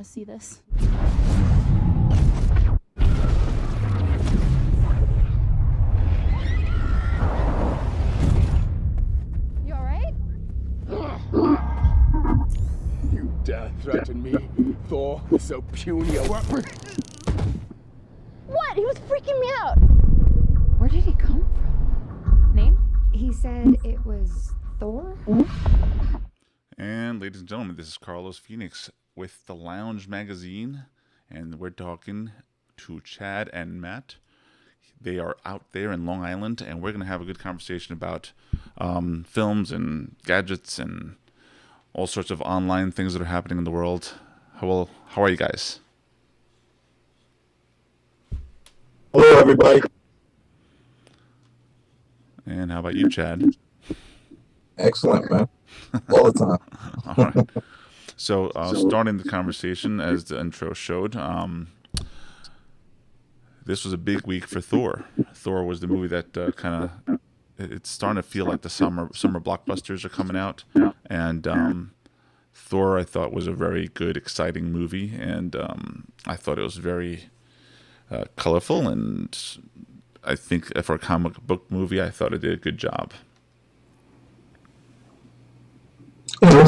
want to see this. You alright? You dare threaten me, Thor, so puny a weapon? What? He was freaking me out. Where did he come from? Name? He said it was Thor? And ladies and gentlemen, this is Carlos Phoenix with the Lounge Magazine, and we're talking to Chad and Matt. They are out there in Long Island, and we're going to have a good conversation about films and gadgets and all sorts of online things that are happening in the world. How are you guys? Hello, everybody. And how about you, Chad? Excellent, man. All the time. All right. So, starting the conversation, as the intro showed, this was a big week for Thor. Thor was the movie that it's starting to feel like the summer blockbusters are coming out, and Thor I thought was a very good, exciting movie, and I thought it was very colorful, and I think for a comic book movie, I thought it did a good job. Yeah, it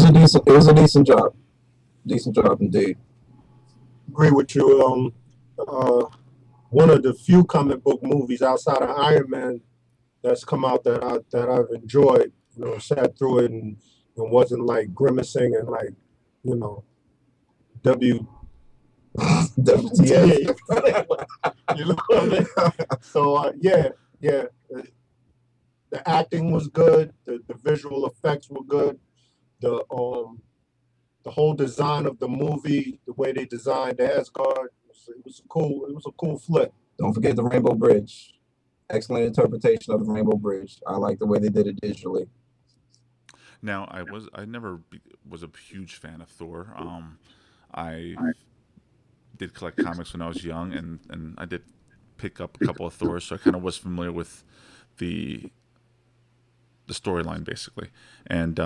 was a decent job. Decent job indeed. Agree with you. One of the few comic book movies outside of Iron Man that's come out that I've enjoyed. Sat through it and wasn't like grimacing and like, WTF. You look at me. So yeah. The acting was good. The visual effects were good. The whole design of the movie, the way they designed Asgard, it was a cool flip. Don't forget the Rainbow Bridge. Excellent interpretation of the Rainbow Bridge. I like the way they did it digitally. Now, I never was a huge fan of Thor. I did collect comics when I was young, and I did pick up a couple of Thors, so I kind of was familiar with the storyline basically. And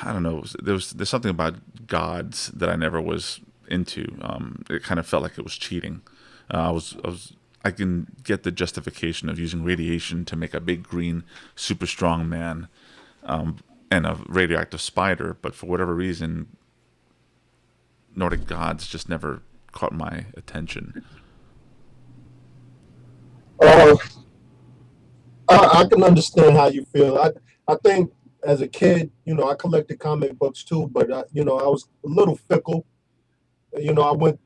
I don't know, there's something about gods that I never was into. It kind of felt like it was cheating. I can get the justification of using radiation to make a big green super strong man and a radioactive spider, but for whatever reason Nordic gods just never caught my attention. I can understand how you feel. I think as a kid, I collected comic books too, but I was a little fickle. I went,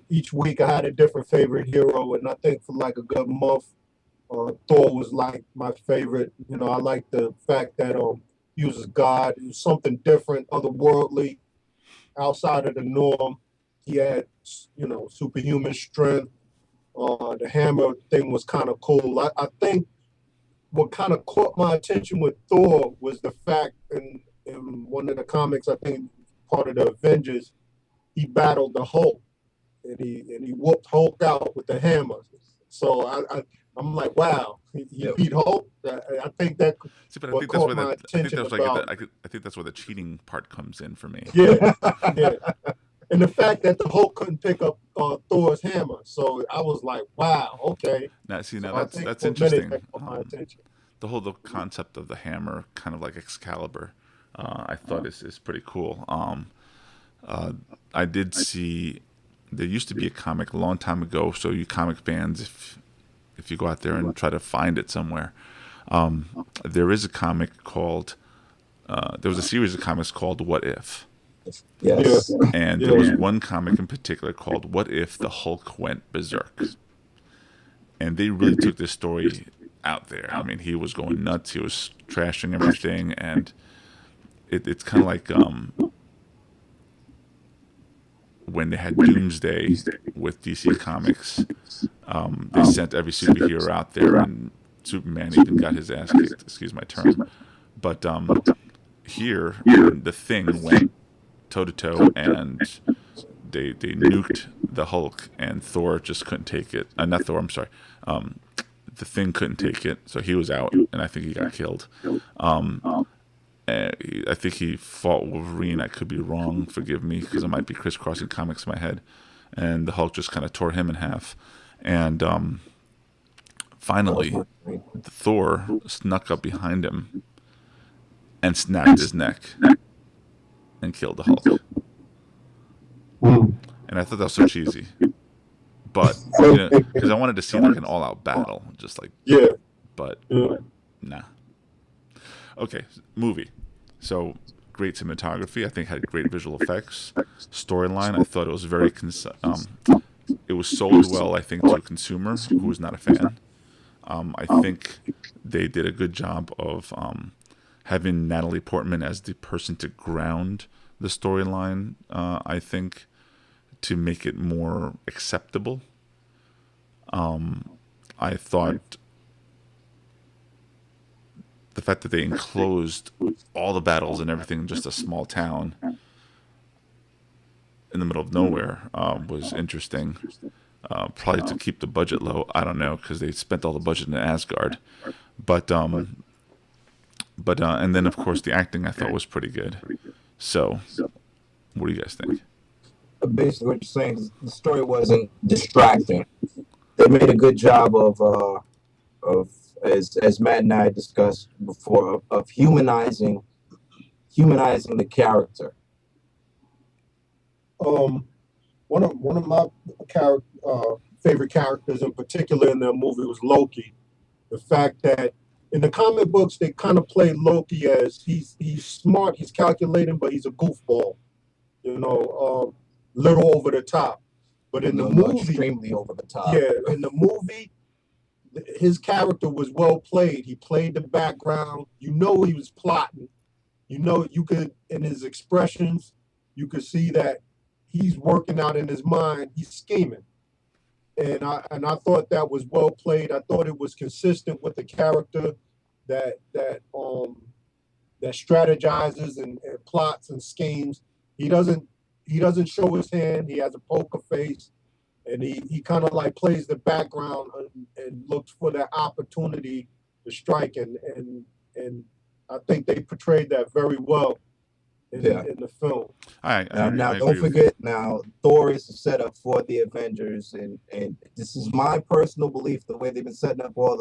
each week I had a different favorite hero, and I think for like a good month, Thor was like my favorite. I like the fact that he was a god. He was something different, otherworldly, outside of the norm. He had, superhuman strength. The hammer thing was kind of cool. I think what kind of caught my attention with Thor was the fact in one of the comics, I think part of the Avengers, he battled the Hulk, and he whooped Hulk out with the hammer. So I'm like, wow, he beat Hulk. I think that. See, but I think that's where the cheating part comes in for me. Yeah, yeah. And the fact that the Hulk couldn't pick up Thor's hammer, so I was like, "Wow, okay." That's So interesting. that caught my attention. The concept of the hammer, kind of like Excalibur, I thought is pretty cool. I did see there used to be a comic a long time ago. So you comic fans, if you go out there and try to find it somewhere, there is a comic called. There was a series of comics called What If. Yes. And there was one comic in particular called What If the Hulk Went Berserk? And they really took this story out there. I mean, he was going nuts. He was trashing everything. And it's kind of like when they had Doomsday with DC Comics, they sent every superhero out there, and Superman even got his ass kicked, excuse my term. But here, the Thing went toe-to-toe, and they nuked the Hulk, and Thor just couldn't take it. Not Thor, I'm sorry. The Thing couldn't take it, so he was out, and I think he got killed. I think he fought Wolverine. I could be wrong. Forgive me, because I might be crisscrossing comics in my head. And the Hulk just kind of tore him in half. And finally, Thor snuck up behind him and snapped his neck and killed the Hulk. And I thought that was so cheesy. But, because I wanted to see like an all-out battle. Just like, Yeah. but, nah. Okay, movie. So, great cinematography. I think had great visual effects. Storyline, I thought it was very... it was sold well, I think, to a consumer who was not a fan. I think they did a good job of having Natalie Portman as the person to ground the storyline, I think, to make it more acceptable. I thought the fact that they enclosed all the battles and everything in just a small town in the middle of nowhere was interesting. Probably to keep the budget low. I don't know, because they spent all the budget in Asgard. But and then of course the acting I thought was pretty good. So, what do you guys think? Basically, what you're saying is the story wasn't distracting. They made a good job of as Matt and I discussed before, of humanizing the character. One of my favorite characters in particular in the movie was Loki. The fact that in the comic books they kind of play Loki as he's smart, he's calculating, but he's a goofball, little over the top. But in the movie, extremely over the top. Yeah, in the movie, his character was well played. He played the background. He was plotting. You could, in his expressions, you could see that he's working out in his mind. He's scheming. And I thought that was well played. I thought it was consistent with the character that strategizes and plots and schemes. He doesn't show his hand. He has a poker face, and he kind of like plays the background and looks for that opportunity to strike. And I think they portrayed that very well in the film. Now don't forget, now Thor is the setup for the Avengers, and this is my personal belief, the way they've been setting up all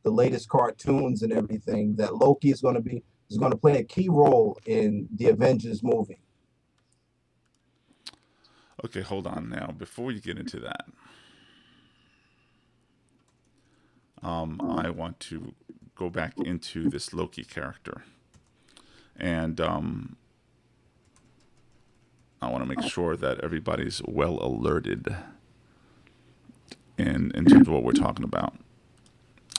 the latest cartoons and everything, that Loki is going to play a key role in the Avengers movie. Okay, hold on now. Before you get into that, I want to go back into this Loki character, and I want to make sure that everybody's well alerted in terms of what we're talking about.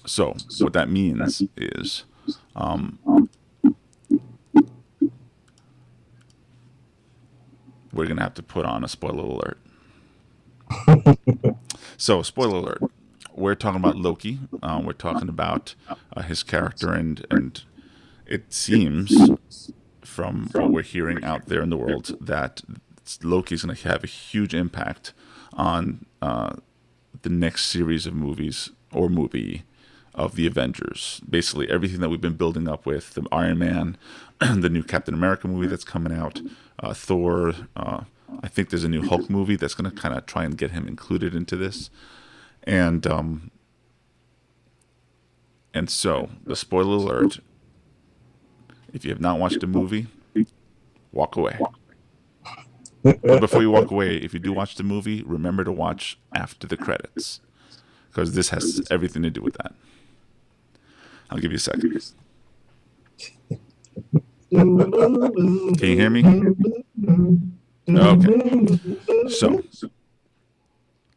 So what that means is we're going to have to put on a spoiler alert. So, spoiler alert. We're talking about Loki. We're talking about his character, and it seems from what we're hearing out there in the world that Loki's going to have a huge impact on the next series of movies or movie of the Avengers. Basically, everything that we've been building up with the Iron Man, the new Captain America movie that's coming out, Thor. I think there's a new Hulk movie that's going to kind of try and get him included into this. And so, the spoiler alert, if you have not watched the movie, walk away. But before you walk away, if you do watch the movie, remember to watch after the credits, because this has everything to do with that. I'll give you a second. Can you hear me? Okay. So,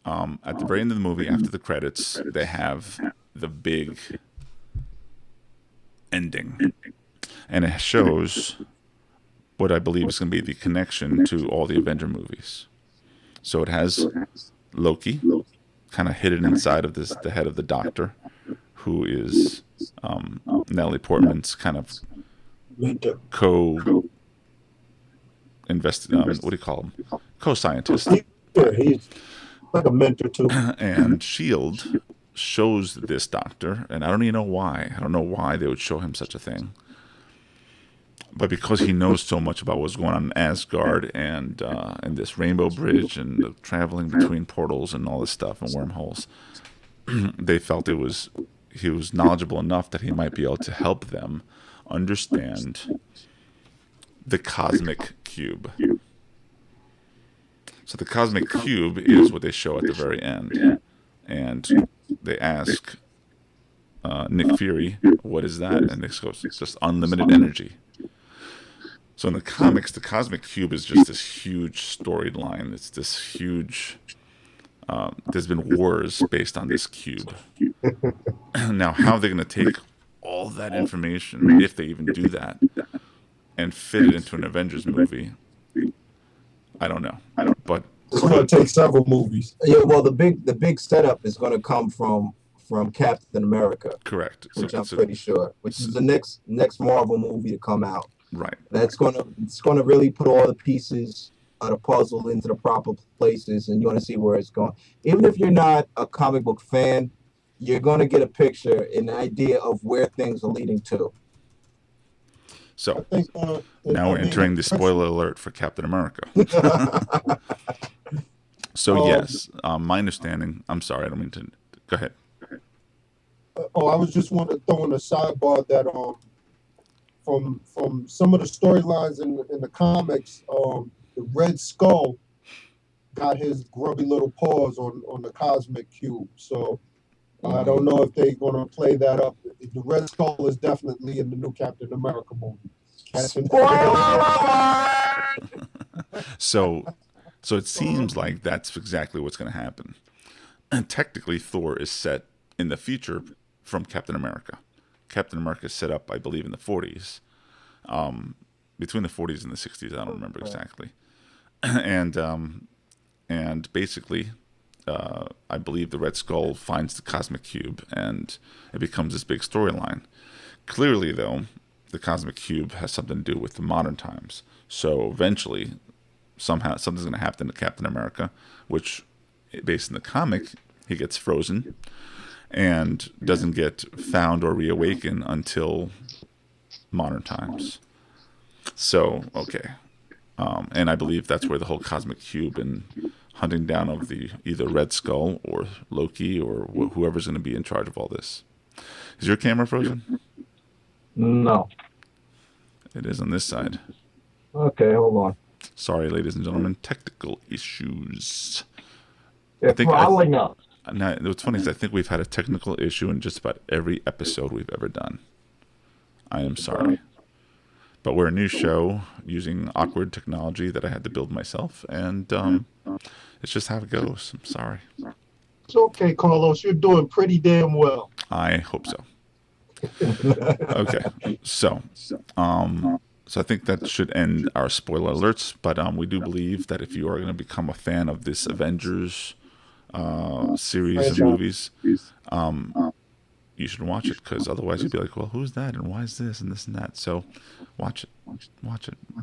at the very end of the movie, after the credits, they have the big ending. And it shows what I believe is going to be the connection to all the Avenger movies. So it has Loki kind of hidden inside of the head of the Doctor, who is Natalie Portman's kind of co-scientist. Yeah, he's like a mentor too. And S.H.I.E.L.D. shows this Doctor, and I don't even know why. I don't know why they would show him such a thing. but because he knows so much about what's going on in Asgard and this Rainbow Bridge and the traveling between portals and all this stuff and wormholes, they felt he was knowledgeable enough that he might be able to help them understand the cosmic cube. So the cosmic cube is what they show at the very end, and they ask Nick Fury, "What is that?" And Nick goes, "It's just unlimited energy." So in the comics, the cosmic cube is just this huge storyline. It's this huge. There's been wars based on this cube. Now, how are they going to take all that information, if they even do that, and fit it into an Avengers movie? I don't know, but It's going to take several movies. Yeah, well, the big setup is going to come from Captain America, correct. which I'm pretty sure, which is the next Marvel movie to come out. Right. It's gonna really put all the pieces of the puzzle into the proper places, and you want to see where it's going. Even if you're not a comic book fan, you're going to get a picture, an idea of where things are leading to. So I think, now we're entering the spoiler alert for Captain America. So yes, my understanding. I'm sorry, I don't mean to. Go ahead. I was just want to throw in a sidebar that from some of the storylines in the comics, the Red Skull got his grubby little paws on the cosmic cube. So I don't know if they're going to play that up. The Red Skull is definitely in the new Captain America movie. So it seems like that's exactly what's going to happen. And technically, Thor is set in the future from Captain America. Captain America is set up, I believe, in the 40s. Between the 40s and the 60s, I don't remember exactly. And basically, I believe the Red Skull finds the cosmic cube, and it becomes this big storyline. Clearly, though, the cosmic cube has something to do with the modern times. So eventually, somehow, something's going to happen to Captain America, which, based in the comic, he gets frozen and doesn't get found or reawakened until modern times. So, okay. And I believe that's where the whole cosmic cube and hunting down of the either Red Skull or Loki or whoever's going to be in charge of all this. Is your camera frozen? No. It is on this side. Okay, hold on. Sorry, ladies and gentlemen, technical issues. It's rolling up. Now, what's funny is I think we've had a technical issue in just about every episode we've ever done. I am sorry. But we're a new show using awkward technology that I had to build myself, and it's just how it goes. I'm sorry. It's okay, Carlos. You're doing pretty damn well. I hope so. Okay, so I think that should end our spoiler alerts. But we do believe that if you are going to become a fan of this Avengers series of movies, you should watch it, because otherwise you'd be like, well, who's that and why is this and this and that? So watch it.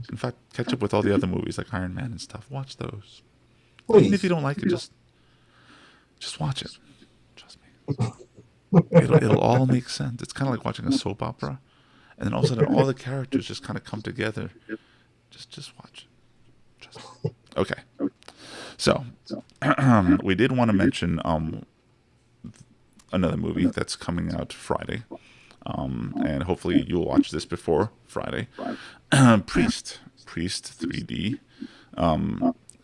In fact, catch up with all the other movies like Iron Man and stuff. Watch those. Please. Even if you don't like it, just watch it. Trust me. It'll all make sense. It's kind of like watching a soap opera, and then all of a sudden all the characters just kind of come together. Just watch it. Trust me. Okay. So we did want to mention another movie that's coming out Friday, and hopefully you'll watch this before Friday. Priest 3D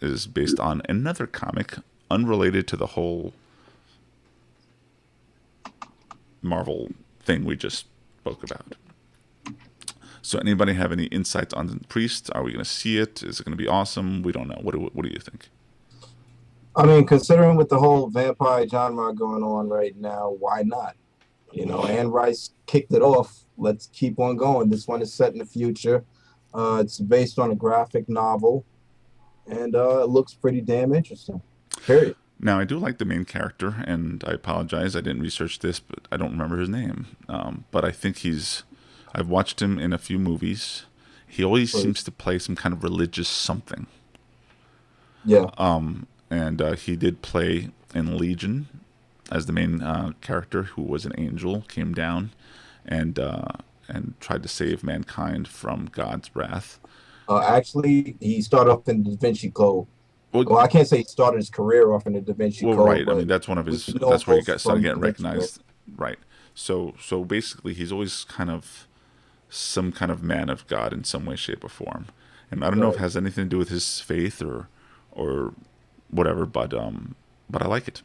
is based on another comic unrelated to the whole Marvel thing we just spoke about. So anybody have any insights on Priest? Are we going to see it? Is it going to be awesome? We don't know. What do you think? I mean, considering with the whole vampire genre going on right now, why not? You know, Anne Rice kicked it off. Let's keep on going. This one is set in the future. It's based on a graphic novel, and it looks pretty damn interesting. Period. Now, I do like the main character, and I apologize, I didn't research this, but I don't remember his name. But I think I've watched him in a few movies. He always seems to play some kind of religious something. Yeah. And he did play in Legion as the main character, who was an angel, came down and and tried to save mankind from God's wrath. Actually, he started off in the Da Vinci Code. Well, I can't say he started his career off in the Da Vinci Code. Right. I mean, that's one of his. That's where he started getting recognized. Right. So basically, he's always kind of some kind of man of God in some way, shape, or form. And I don't know if it has anything to do with his faith or whatever, but I like it.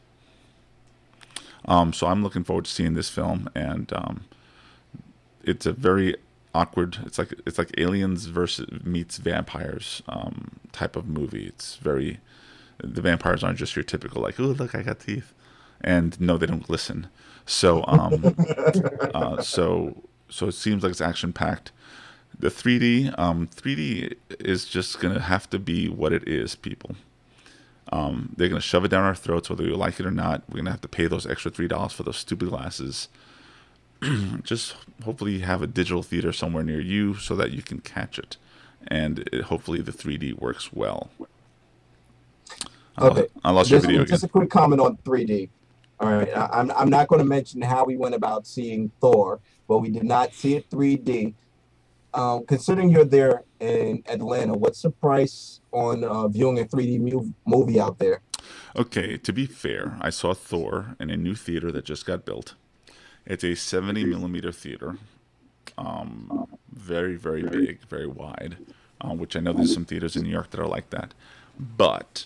So I'm looking forward to seeing this film, and it's a very awkward. It's like Aliens versus meets vampires type of movie. It's very. The vampires aren't just your typical like, oh look, I got teeth, and no, they don't glisten. So so it seems like it's action packed. The 3D is just gonna have to be what it is, people. They're gonna shove it down our throats whether you like it or not. We're gonna have to pay those extra $3 for those stupid glasses. Just hopefully you have a digital theater somewhere near you so that you can catch it, and hopefully the 3D works well. Okay, I lost your video just again. a quick comment on 3D. All right, I'm not going to mention how we went about seeing Thor, but we did not see it 3D. Considering you're there in Atlanta, what's the price on viewing a 3D movie out there? Okay, to be fair, I saw Thor in a new theater that just got built. It's a 70 millimeter theater, very, very big, very wide, which I know there's some theaters in New York that are like that. But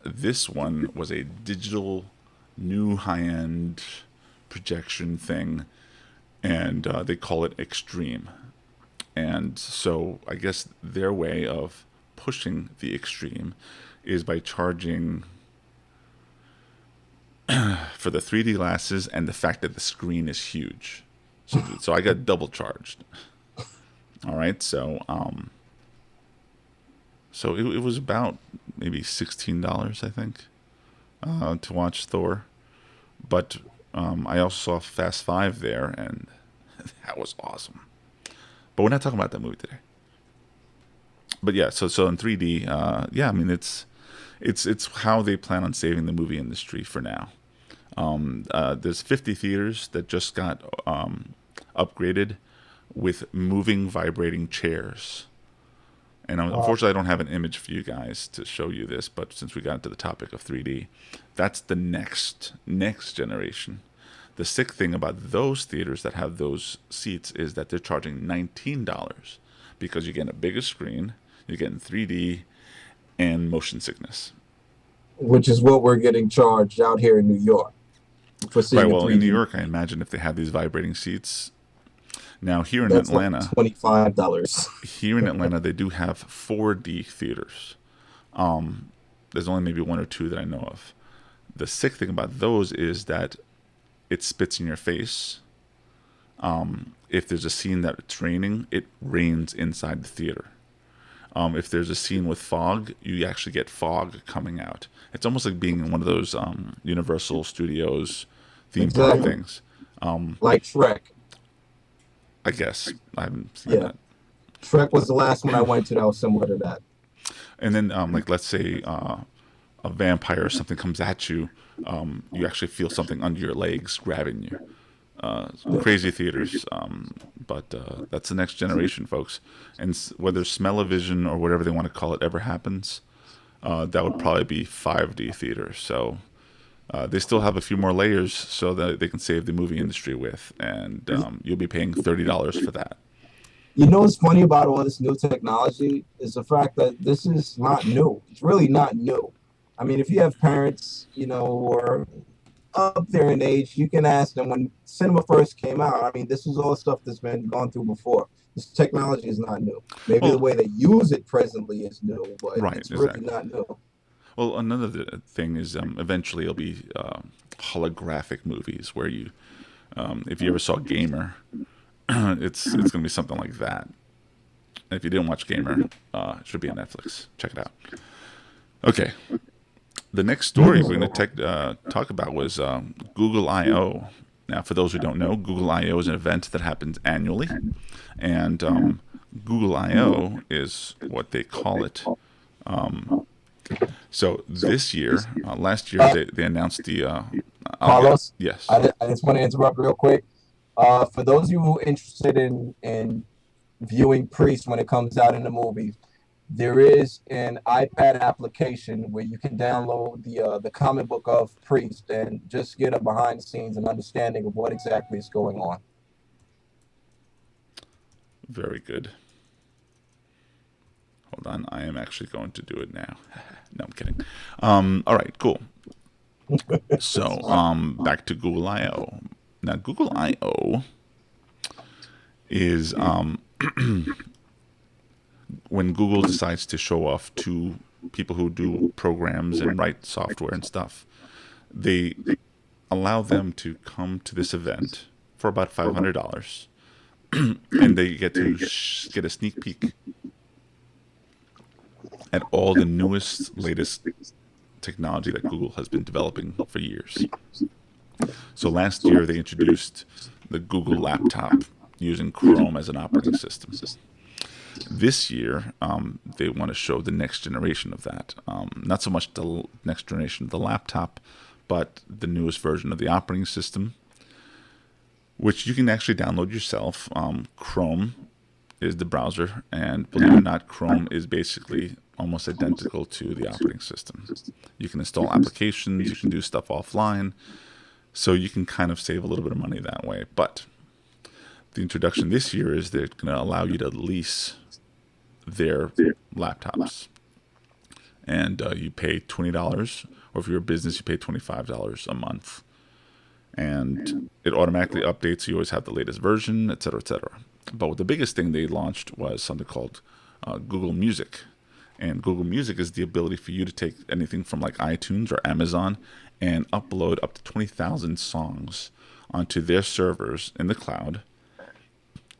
this one was a digital, new high-end projection thing, and they call it Extreme. And so I guess their way of pushing the Extreme is by charging for the 3D glasses and the fact that the screen is huge. So I got double charged. All right, so it was about maybe $16, I think, to watch Thor. But I also saw Fast 5 there, and that was awesome. But we're not talking about that movie today. But yeah, so in 3D, yeah, I mean it's how they plan on saving the movie industry for now. There's 50 theaters that just got upgraded with moving, vibrating chairs. And unfortunately, I don't have an image for you guys to show you this, but since we got into the topic of 3D, that's the next generation. The sick thing about those theaters that have those seats is that they're charging $19 because you're getting a bigger screen, you're getting 3D, and motion sickness. Which is what we're getting charged out here in New York. For seeing right, well, 3D. in New York, I imagine if they have these vibrating seats. Now, here in Atlanta, like $25. Here in Atlanta, they do have 4D theaters. There's only maybe one or two that I know of. The sick thing about those is that it spits in your face. If there's a scene that it's raining, it rains inside the theater. If there's a scene with fog, you actually get fog coming out. It's almost like being in one of those Universal Studios theme park things. Like Shrek. I guess. I haven't seen that. Shrek was the last one I went to that was similar to that. And then, like, let's say a vampire or something comes at you, you actually feel something under your legs grabbing you. Crazy theaters, but that's the next generation, folks. And whether smell-o-vision or whatever they want to call it ever happens, that would probably be 5D theaters. So they still have a few more layers so that they can save the movie industry with, and you'll be paying $30 for that. You know what's funny about all this new technology is the fact that this is not new. It's really not new. I mean, if you have parents, you know, who are up there in age, you can ask them when cinema first came out. I mean, this is all stuff that's been gone through before. This technology is not new. Maybe the way they use it presently is new, but it's really not new. Well, another thing is eventually it'll be holographic movies where you, if you ever saw Gamer, it's going to be something like that. And if you didn't watch Gamer, it should be on Netflix. Check it out. Okay. The next story we're going to talk about was Google I/O. Now, for those who don't know, Google I/O is an event that happens annually. And Google I/O is what they call it. So this year, last year, they announced the... Carlos? Yes. I just want to interrupt real quick. For those of you who are interested in viewing Priest when it comes out in the movies, there is an iPad application where you can download the comic book of Priest and just get a behind the scenes and understanding of what exactly is going on. Very good. Hold on, I am actually going to do it now. No, I'm kidding. All right, cool. So, back to Google I/O. Now, Google I/O is when Google decides to show off to people who do programs and write software and stuff. They allow them to come to this event for about $500, and they get to get a sneak peek at all the newest, latest technology that Google has been developing for years. So last year they introduced the Google laptop using Chrome as an operating system. This year they want to show the next generation of that. Not so much the next generation of the laptop, but the newest version of the operating system, which you can actually download yourself. Chrome is the browser, and believe it or not, Chrome is basically almost identical to the operating system. You can install applications, you can do stuff offline, so you can kind of save a little bit of money that way. But the introduction this year is they're going to allow you to lease their laptops, and you pay $20, or if you're a business, you pay $25 a month, and it automatically updates. You always have the latest version, etc., etc. But the biggest thing they launched was something called Google Music. And Google Music is the ability for you to take anything from like iTunes or Amazon and upload up to 20,000 songs onto their servers in the cloud.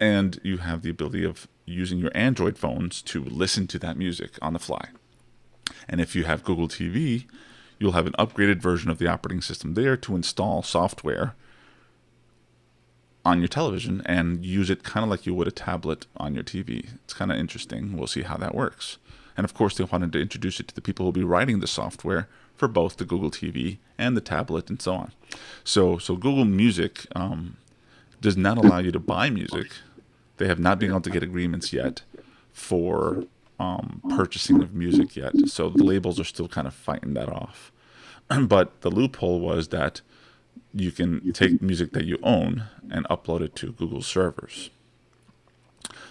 And you have the ability of using your Android phones to listen to that music on the fly. And if you have Google TV, you'll have an upgraded version of the operating system there to install software on your television and use it kind of like you would a tablet on your TV. It's kind of interesting. We'll see how that works. And of course, they wanted to introduce it to the people who will be writing the software for both the Google TV and the tablet and so on. So Google Music does not allow you to buy music. They have not been able to get agreements yet for purchasing of music yet. So the labels are still kind of fighting that off. But the loophole was that you can take music that you own and upload it to Google servers.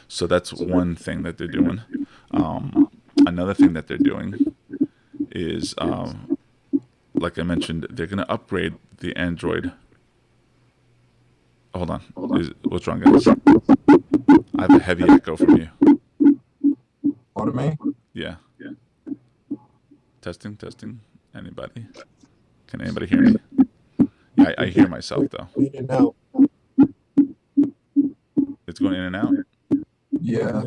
So that's one thing that they're doing. Another thing that they're doing is, like I mentioned, they're going to upgrade the Android. Hold on. What's wrong, guys? I have a heavy echo from you. Automate? Yeah. Testing. Anybody? Can anybody hear me? Yeah, I hear myself, though. In and out. It's going in and out? Yeah.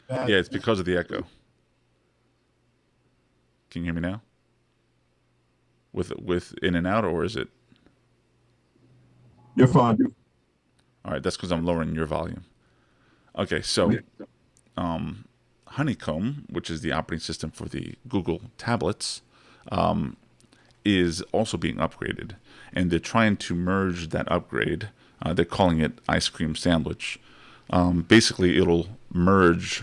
Yeah, it's because of the echo. Can you hear me now? With in and out, or is it? You're fine. All right, that's because I'm lowering your volume. Okay, so Honeycomb, which is the operating system for the Google tablets, is also being upgraded, and they're trying to merge that upgrade. They're calling it Ice Cream Sandwich. Basically, it'll merge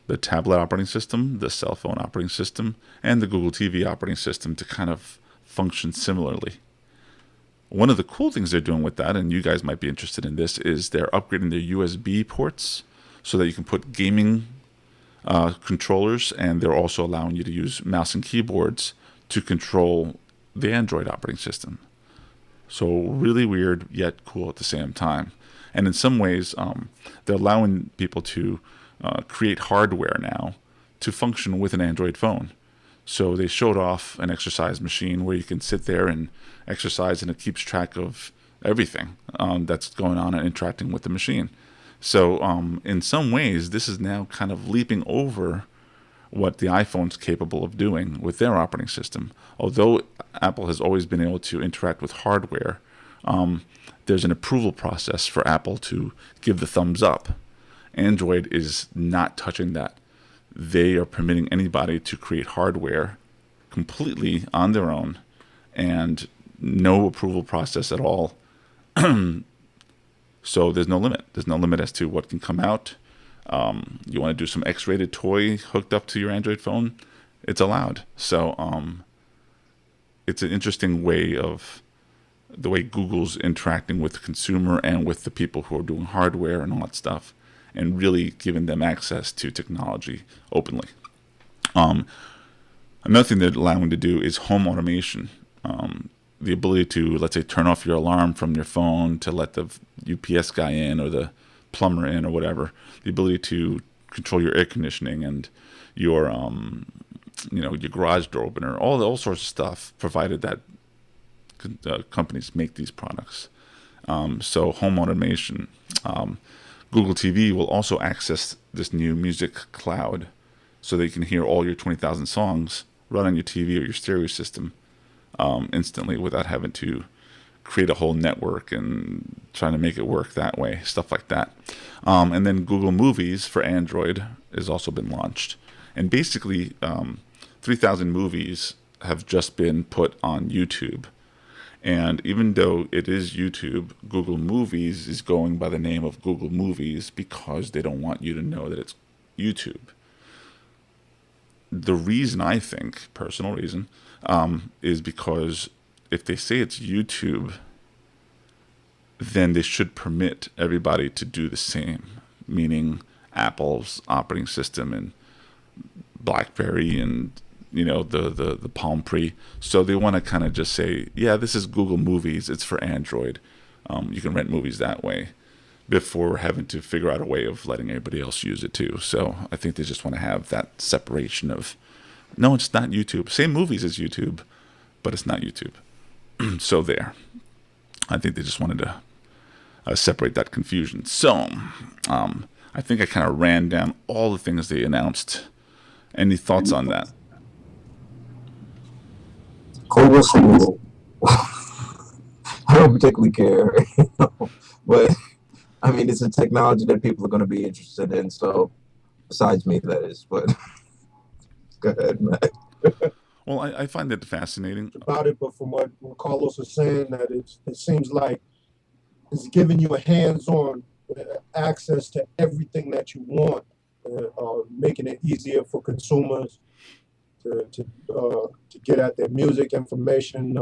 the tablet operating system, the cell phone operating system, and the Google TV operating system to kind of function similarly. One of the cool things they're doing with that, and you guys might be interested in this, is they're upgrading their USB ports so that you can put gaming controllers, and they're also allowing you to use mouse and keyboards to control the Android operating system. So really weird, yet cool at the same time. And in some ways, they're allowing people to create hardware now to function with an Android phone. So they showed off an exercise machine where you can sit there and exercise, and it keeps track of everything that's going on and interacting with the machine. So in some ways, this is now kind of leaping over what the iPhone's capable of doing with their operating system. Although Apple has always been able to interact with hardware, there's an approval process for Apple to give the thumbs up. Android is not touching that. They are permitting anybody to create hardware completely on their own and no approval process at all. So there's no limit. There's no limit as to what can come out. You want to do some X-rated toy hooked up to your Android phone, it's allowed. So it's an interesting way of the way Google's interacting with the consumer and with the people who are doing hardware and all that stuff, and really giving them access to technology openly. Another thing they're allowing to do is home automation. The ability to, let's say, turn off your alarm from your phone to let the UPS guy in or the plumber in or whatever. The ability to control your air conditioning and your, your garage door opener, all sorts of stuff, provided that companies make these products. So home automation. Google TV will also access this new music cloud so they can hear all your 20,000 songs run on your TV or your stereo system instantly without having to create a whole network and trying to make it work that way, stuff like that. And then Google Movies for Android has also been launched. And basically, 3,000 movies have just been put on YouTube. And even though it is YouTube, Google Movies is going by the name of Google Movies because they don't want you to know that it's YouTube. The reason, I think, personal reason, is because if they say it's YouTube, then they should permit everybody to do the same, meaning Apple's operating system and BlackBerry and the Palm Pre. So they want to kind of just say, yeah, this is Google Movies, it's for Android. You can rent movies that way, before having to figure out a way of letting everybody else use it too. So I think they just want to have that separation of, no, it's not YouTube. Same movies as YouTube, but it's not YouTube. So there. I think they just wanted to separate that confusion. So I think I kind of ran down all the things they announced. Any thoughts on that? Global single. I don't particularly care, but I mean, it's a technology that people are going to be interested in. So, besides me, that is. But go ahead, Matt. Well, I find it fascinating about it, but from what Carlos is saying, that it seems like it's giving you a hands-on access to everything that you want, making it easier for consumers to get at their music information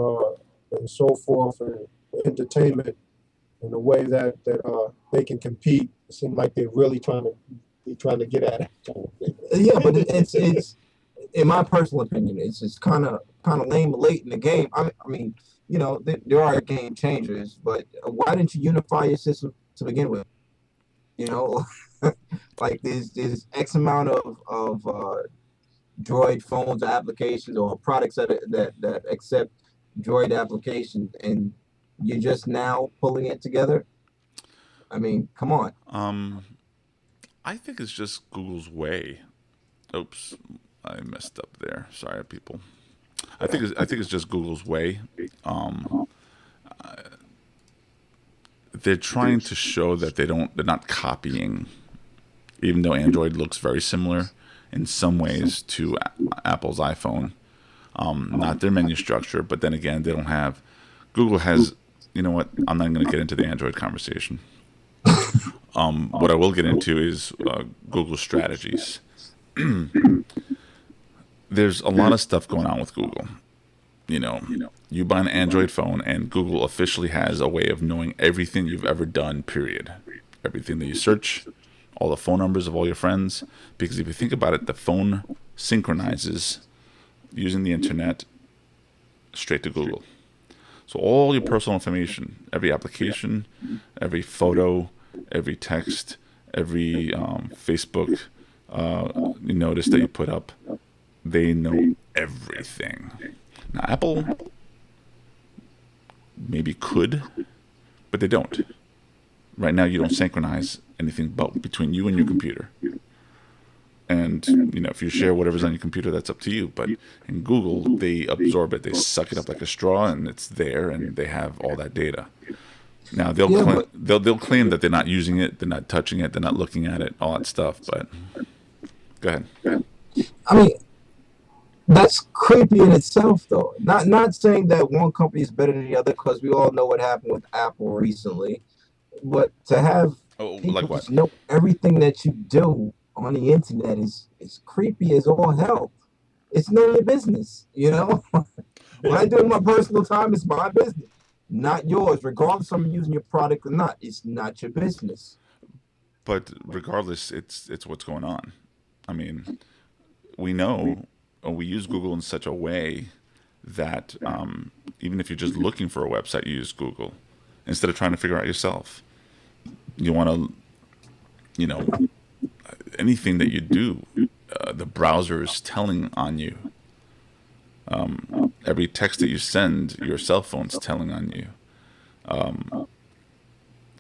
and so forth, and entertainment in a way that they can compete. It seems like they're really trying to get at it. Yeah, but it's in my personal opinion, it's just kind of lame late in the game. I mean, there are game changers, but why didn't you unify your system to begin with? Like there's X amount of Droid phones or applications or products that accept Droid applications, and you're just now pulling it together. I mean, come on. I think it's just Google's way. Oops, I messed up there. Sorry, people. I think it's just Google's way. They're trying to show that they're not copying, even though Android looks very similar in some ways to Apple's iPhone. Not their menu structure, but then again, they don't have. Google has. You know what? I'm not going to get into the Android conversation. What I will get into is Google strategies. There's a lot of stuff going on with Google. You buy an Android phone, and Google officially has a way of knowing everything you've ever done, period. Everything that you search, all the phone numbers of all your friends. Because if you think about it, the phone synchronizes using the internet straight to Google. So all your personal information, every application, every photo, every text, every Facebook notice that you put up, they know everything. Now, Apple maybe could, but they don't. Right now, you don't synchronize anything but between you and your computer. And, if you share whatever's on your computer, that's up to you. But in Google, they absorb it. They suck it up like a straw, and it's there, and they have all that data. Now, they'll claim that they're not using it, they're not touching it, they're not looking at it, all that stuff. But go ahead. I mean, that's creepy in itself, though. Not saying that one company is better than the other, because we all know what happened with Apple recently. But to have Oh, people like what? just know everything that you do on the internet is creepy as all hell. It's none of your business, you know. What I do in my personal time is my business, not yours. Regardless of I'm using your product or not, it's not your business. But regardless, it's what's going on. I mean, we know, we use Google in such a way that even if you're just looking for a website, you use Google instead of trying to figure out yourself. You want to, you know, anything that you do, the browser is telling on you. Every text that you send, your cell phone's telling on you.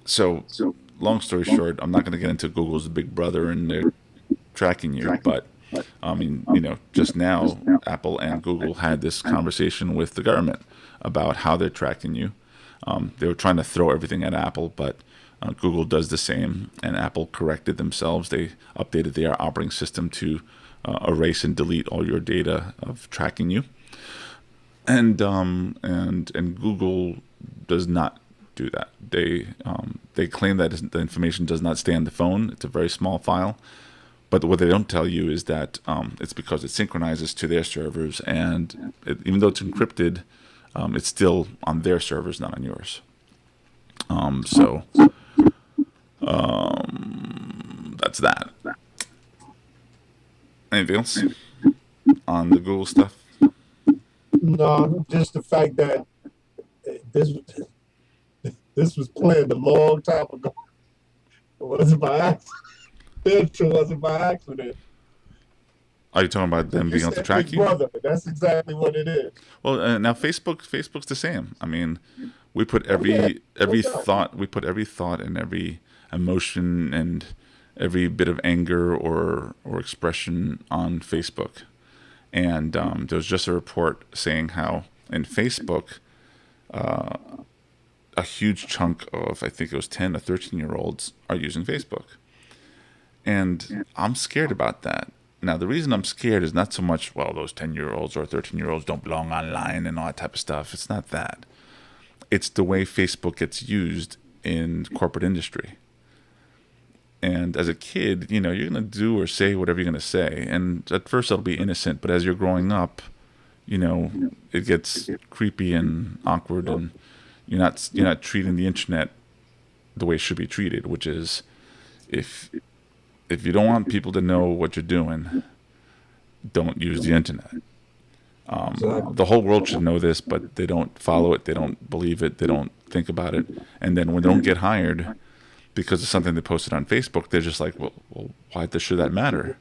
So, long story short, I'm not going to get into Google's big brother and they're tracking you, but I mean, just now, Apple and Google had this conversation with the government about how they're tracking you. They were trying to throw everything at Apple, but Google does the same, and Apple corrected themselves. They updated their operating system to erase and delete all your data of tracking you, and Google does not do that. They claim that the information does not stay on the phone. It's a very small file. But what they don't tell you is that it's because it synchronizes to their servers, and even though it's encrypted, it's still on their servers, not on yours. So that's that. Anything else on the Google stuff? No, just the fact that this this was planned a long time ago. It wasn't by accident. It wasn't by accident. Are you talking about them being able to track you? Brother, that's exactly what it is. Well, now Facebook's the same. I mean, we put every thought, and every emotion and every bit of anger or expression on Facebook. And there was just a report saying how in Facebook, a huge chunk of, I think it was 10 or 13-year-olds are using Facebook. And I'm scared about that. Now, the reason I'm scared is not so much, well, those 10-year-olds or 13-year-olds don't belong online and all that type of stuff. It's not that. It's the way Facebook gets used in corporate industry. And as a kid, you're going to do or say whatever you're going to say. And at first it'll be innocent, but as you're growing up, it gets creepy and awkward, and you're not treating the internet the way it should be treated, which is if you don't want people to know what you're doing, don't use the internet. The whole world should know this, but they don't follow it. They don't believe it. They don't think about it. And then when they don't get hired because of something they posted on Facebook, they're just like, well why should that matter?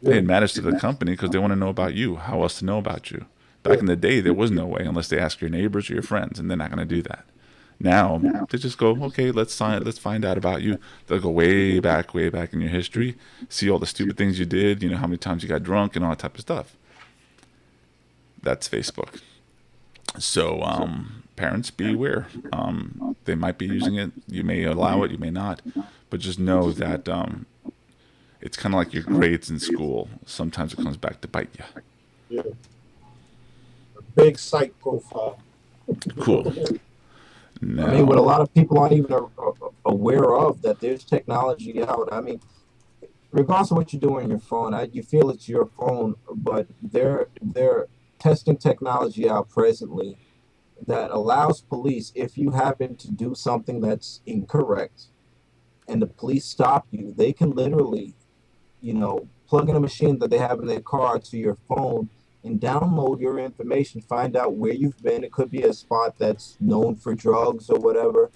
Hey, it matters to the company because they want to know about you. How else to know about you? Back in the day, there was no way unless they ask your neighbors or your friends, and they're not going to do that. Now they just go, okay, let's find out about you. They'll go way back in your history, see all the stupid things you did, how many times you got drunk and all that type of stuff. That's Facebook. So parents, beware. They might be using it. You may allow it, you may not, but just know that it's kind of like your grades in school. Sometimes it comes back to bite you. Yeah. A big psych profile. Cool. No. I mean, what a lot of people aren't even aware of, that there's technology out. I mean, regardless of what you do on your phone, you feel it's your phone, but they're testing technology out presently that allows police, if you happen to do something that's incorrect and the police stop you, they can literally, plug in a machine that they have in their car to your phone and download your information, find out where you've been. It could be a spot that's known for drugs or whatever.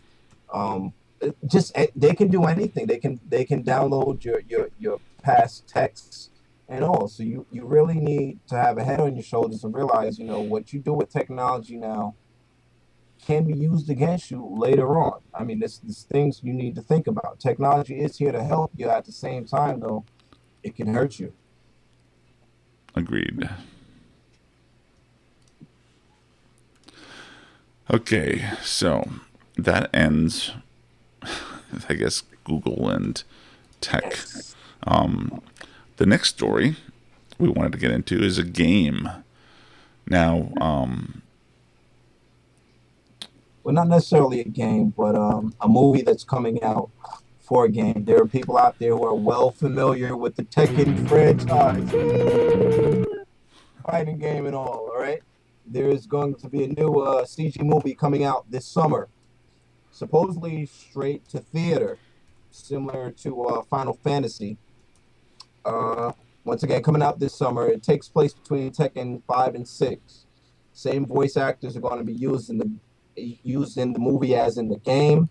They can do anything. They can download your past texts and all. So you really need to have a head on your shoulders and realize, what you do with technology now can be used against you later on. I mean, this things you need to think about. Technology is here to help you. At the same time, though, it can hurt you. Agreed. Okay, so that ends, I guess, Google and tech. The next story we wanted to get into is a game. Now, well, not necessarily a game, but a movie that's coming out for a game. There are people out there who are well familiar with the Tekken franchise, fighting game and all right? There is going to be a new CG movie coming out this summer, supposedly straight to theater, similar to Final Fantasy. Once again, coming out this summer. It takes place between Tekken 5 and 6. Same voice actors are going to be used in the movie as in the game.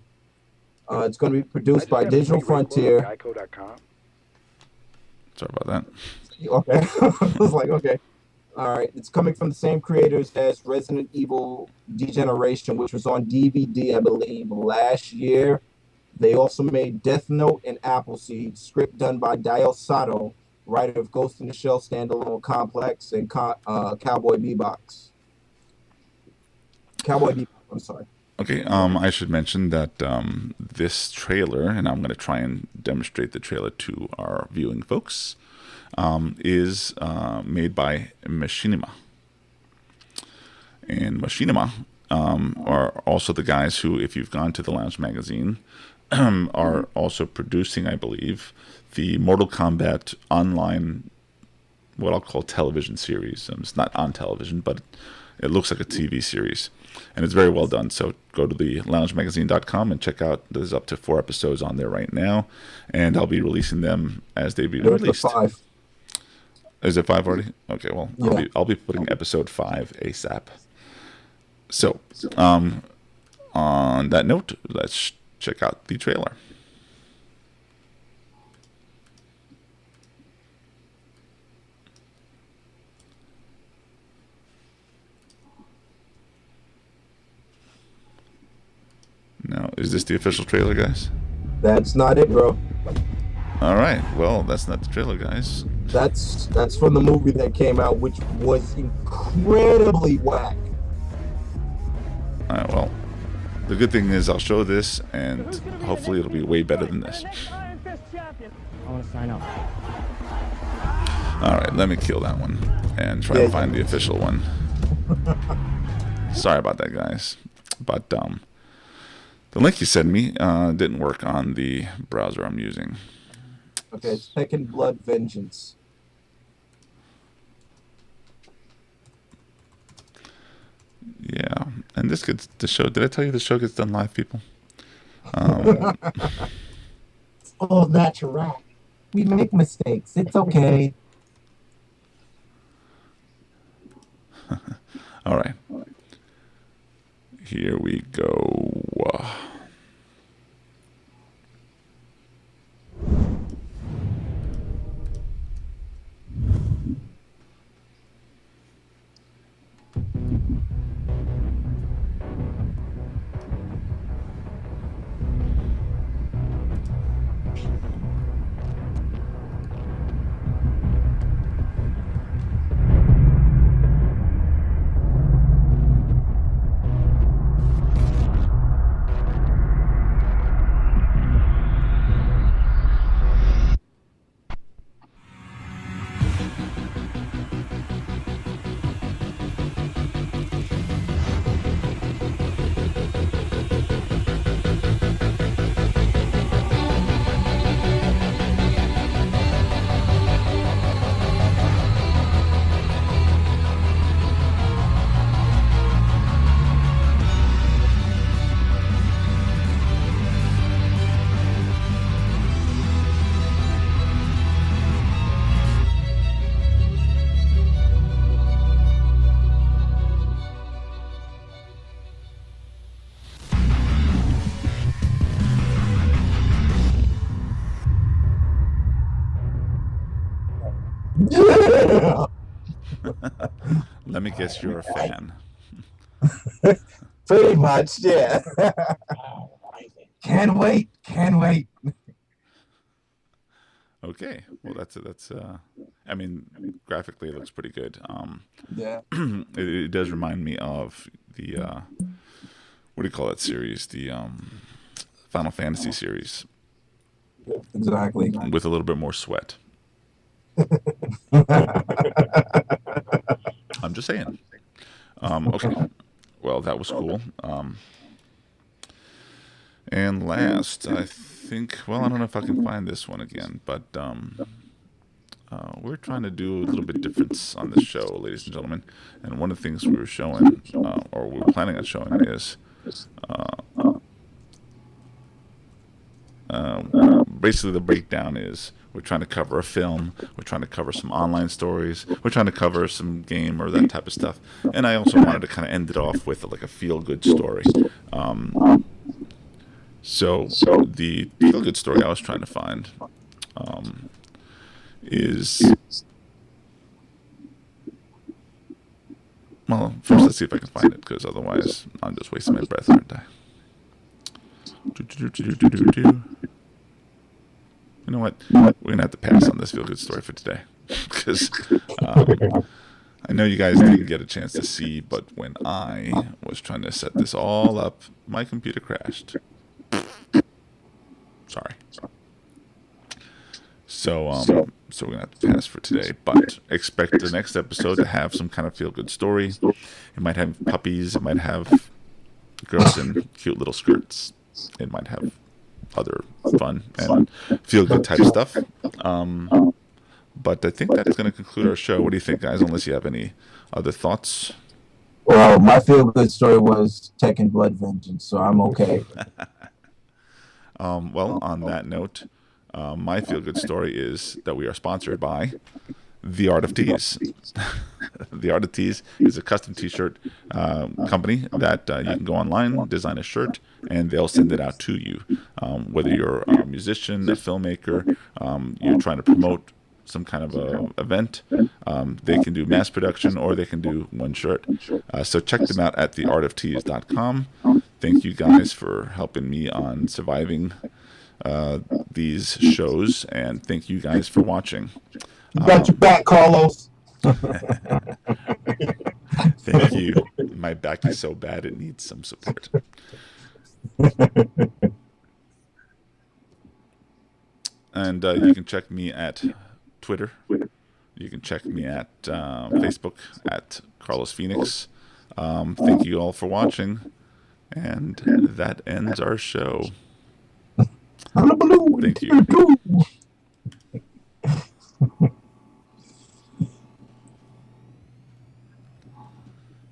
It's going to be produced by Digital Frontier. Sorry about that. Okay. I was like, okay. All right. It's coming from the same creators as Resident Evil Degeneration, which was on DVD, I believe, last year. They also made Death Note and Appleseed, script done by Dio Sato, writer of Ghost in the Shell Standalone Complex and Cowboy Bebop. I'm sorry. Okay, I should mention that this trailer, and I'm going to try and demonstrate the trailer to our viewing folks, is made by Machinima. And Machinima are also the guys who, if you've gone to the Lounge magazine, are also producing, I believe, the Mortal Kombat online, what I'll call television series. It's not on television, but it looks like a TV series. And it's very well done. So go to the loungemagazine.com and check out. There's up to 4 episodes on there right now. And I'll be releasing them as they be released. 5. Is it 5 already? Okay, well, Yeah. I'll be putting episode 5 ASAP. So, on that note, let's check out the trailer. Now, is this the official trailer, guys? That's not it, bro. All right. Well, that's not the trailer, guys. That's from the movie that came out, which was incredibly whack. All right. Well, the good thing is I'll show this, and hopefully it'll be way better than this. I want to sign up. All right. Let me kill that one and try to find the official one. Sorry about that, guys. But the link you sent me didn't work on the browser I'm using. Okay, Tekken Blood Vengeance. Yeah, and this gets the show. Did I tell you the show gets done live, people? It's all natural. We make mistakes. It's okay. All right. Here we go. Let me guess you're a fan. Pretty much, yeah. Can't wait. Okay, well that's I mean, graphically it looks pretty good. Yeah. It does remind me of the what do you call that series? The Final Fantasy series. Exactly. With a little bit more sweat. I'm just saying. Okay. Well, that was cool. And last, I think, well, I don't know if I can find this one again, but we're trying to do a little bit different on this show, ladies and gentlemen. And one of the things we were showing, or we were planning on showing, is basically the breakdown is we're trying to cover a film, we're trying to cover some online stories, we're trying to cover some game or that type of stuff. And I also wanted to kind of end it off with like a feel-good story. So the feel-good story I was trying to find is, well, first let's see if I can find it, because otherwise I'm just wasting my breath, aren't I? You know what? We're going to have to pass on this feel-good story for today, because I know you guys didn't get a chance to see, but when I was trying to set this all up, my computer crashed. Sorry. So we're gonna have to pass for today, but expect the next episode to have some kind of feel-good story. It might have puppies. It might have girls in cute little skirts. It might have other fun and feel-good type stuff. But I think that's going to conclude our show. What do you think, guys? Unless you have any other thoughts. Well, my feel-good story was Tekken Blood Vengeance, so I'm okay. Well, on that note, my feel-good story is that we are sponsored by The Art of Tees. The Art of Tees is a custom T-shirt company that you can go online, design a shirt, and they'll send it out to you. Whether you're a musician, a filmmaker, you're trying to promote some kind of a event, they can do mass production or they can do one shirt. So check them out at theartoftees.com. Thank you guys for helping me on surviving these shows, and thank you guys for watching. You got your back, Carlos. Thank you. My back is so bad it needs some support. And you can check me at Twitter. You can check me at Facebook at Carlos Phoenix. Thank you all for watching, and that ends our show. Thank you.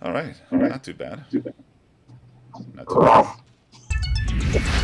All right, not too bad. Not too bad.